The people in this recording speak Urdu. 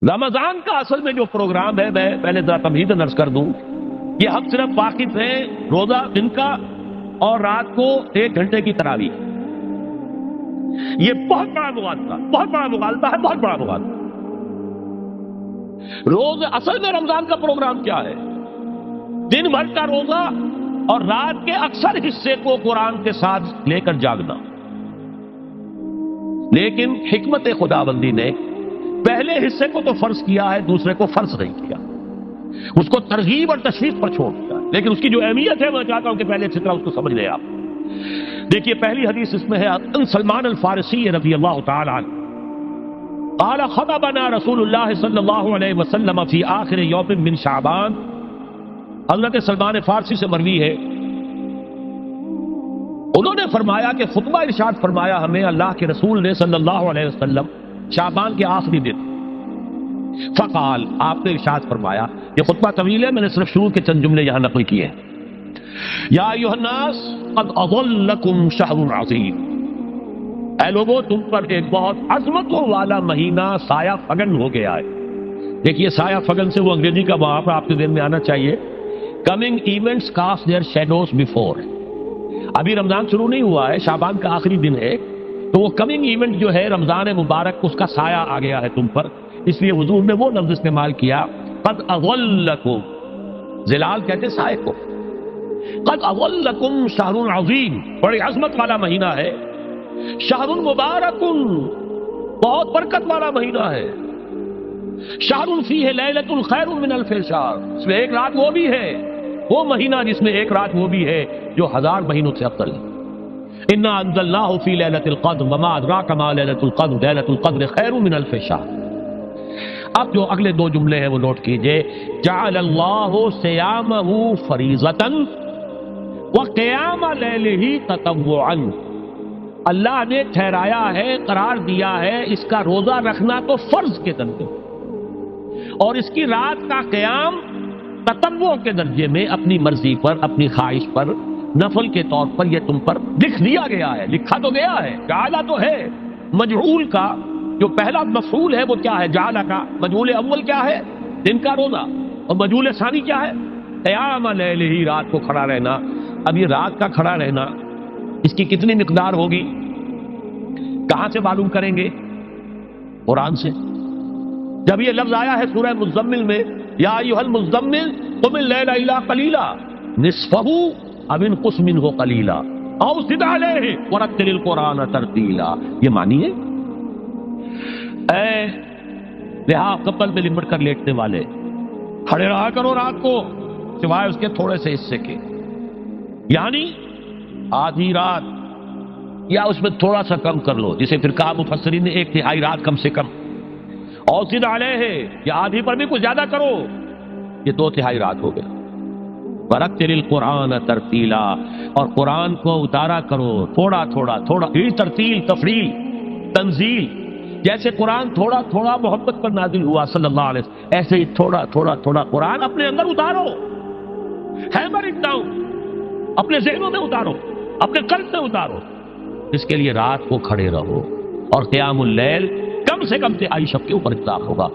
رمضان کا اصل میں جو پروگرام ہے، میں پہلے ذرا تمہید عرض کر دوں کہ ہم صرف واقف ہیں روزہ دن کا اور رات کو 1 گھنٹے کی تراویح. یہ بہت بڑا مغالطہ ہے، بہت بڑا مغالطہ. روز اصل میں رمضان کا پروگرام کیا ہے؟ دن بھر کا روزہ اور رات کے اکثر حصے کو قرآن کے ساتھ لے کر جاگنا. لیکن حکمت خداوندی نے پہلے حصے کو تو فرض کیا ہے، دوسرے کو فرض نہیں کیا، اس کو ترغیب اور تشویق پر چھوڑ دیا. لیکن اس کی جو اہمیت ہے میں چاہتا ہوں کہ پہلے اچھی طرح اس کو سمجھ لیں آپ. دیکھیے پہلی حدیث اس میں ہے ان سلمان الفارسی رضی اللہ تعالی عنہ قال خطبنا رسول اللہ صلی اللہ علیہ وسلم فی آخر یوم من شعبان. حضرت سلمان فارسی سے مروی ہے، انہوں نے فرمایا کہ خطبہ ارشاد فرمایا ہمیں اللہ کے رسول نے صلی اللہ علیہ وسلم شعبان کے آخری دن. فقال، آپ نے ارشاد فرمایا، یہ خطبہ طویل ہے، میں نے صرف شروع کے چند جملے یہاں نقل کیے ہیں. یا ایھا الناس قد اظلکم شہر عظیم، اے لوگوں تم پر ایک بہت عظمتوں والا مہینہ سایہ فگن ہو گیا ہے. دیکھیے سایہ فگن سے وہ انگریزی کا وہاں پر آپ کے ذہن میں آنا چاہیے، coming events cast their shadows before. ابھی رمضان شروع نہیں ہوا ہے، شعبان کا آخری دن ہے، تو وہ کمنگ ایونٹ جو ہے رمضان مبارک اس کا سایہ آ گیا ہے تم پر. اس لیے حضور نے وہ لفظ استعمال کیا قد اظلکم، ظلال کہتے سائے کو. قد اظلکم شہر عظیم، بڑی عظمت والا مہینہ ہے. شہر مبارک، بہت برکت والا مہینہ ہے. شہر فیہ لیلۃ خیر من الف شہر، اس میں ایک رات وہ بھی ہے، وہ مہینہ جس میں ایک رات وہ بھی ہے جو 1000 مہینوں سے افضل ہے. انا انزلناہ فی لیلۃ القدر وما ادراک ما لیلۃ القدر لیلۃ القدر خیر من الف شہر. اب جو اگلے 2 جملے ہیں وہ نوٹ کیجئے. جعل اللہ صیامہ فریضۃ وقیام لیلہ تطوعا، اللہ نے ٹھہرایا ہے، قرار دیا ہے اس کا روزہ رکھنا تو فرض کے درجے اور اس کی رات کا قیام تطوع کے درجے میں، اپنی مرضی پر، اپنی خواہش پر، نفل کے طور پر یہ تم پر لکھ دیا گیا ہے. لکھا تو گیا ہے، جعلہ تو ہے. مجعول کا جو پہلا مفعول ہے وہ کیا ہے؟ جعلہ کا مجعول اول کیا ہے؟ دن کا روزہ، اور مجعول ثانی کیا ہے؟ قیام لیلہ، رات کو کھڑا رہنا. اب یہ رات کا کھڑا رہنا اس کی کتنی مقدار ہوگی؟ کہاں سے معلوم کریں گے؟ قرآن سے. جب یہ لفظ آیا ہے سورہ مزمل میں، یا ایھا المزمل قم اللیل الا قلیلا نصفہ او انقص منہ قلیلا او زد علیہ ورتل القرآن ترتیلا، یہ معنی ہے اے لحاظ کپل میں لپٹ کر لیٹنے والے، کھڑے رہا کرو رات کو سوائے اس کے تھوڑے سے حصے کے، یعنی آدھی رات یا اس میں تھوڑا سا کم کر لو، جسے پھر کہا مفسرین نے 1/3 رات کم سے کم. اور زد علیہ، یا آدھی پر بھی کچھ زیادہ کرو، یہ 2/3 رات ہو گیا. ورتل القرآن ترتیلا، اور قرآن کو اتارا کرو تھوڑا تھوڑا تھوڑا. یہ ترتیل، تفریل، تنزیل، جیسے قرآن تھوڑا تھوڑا محمد پر نازل ہوا صلی اللہ علیہ وسلم، ایسے ہی تھوڑا تھوڑا تھوڑا قرآن اپنے اندر اتارو. ہیمر اٹ ڈاؤن، اپنے ذہنوں میں اتارو، اپنے قلب میں اتارو. اس کے لیے رات کو کھڑے رہو، اور قیام اللیل کم سے کم 23 شب کے اوپر اطلاق ہوگا.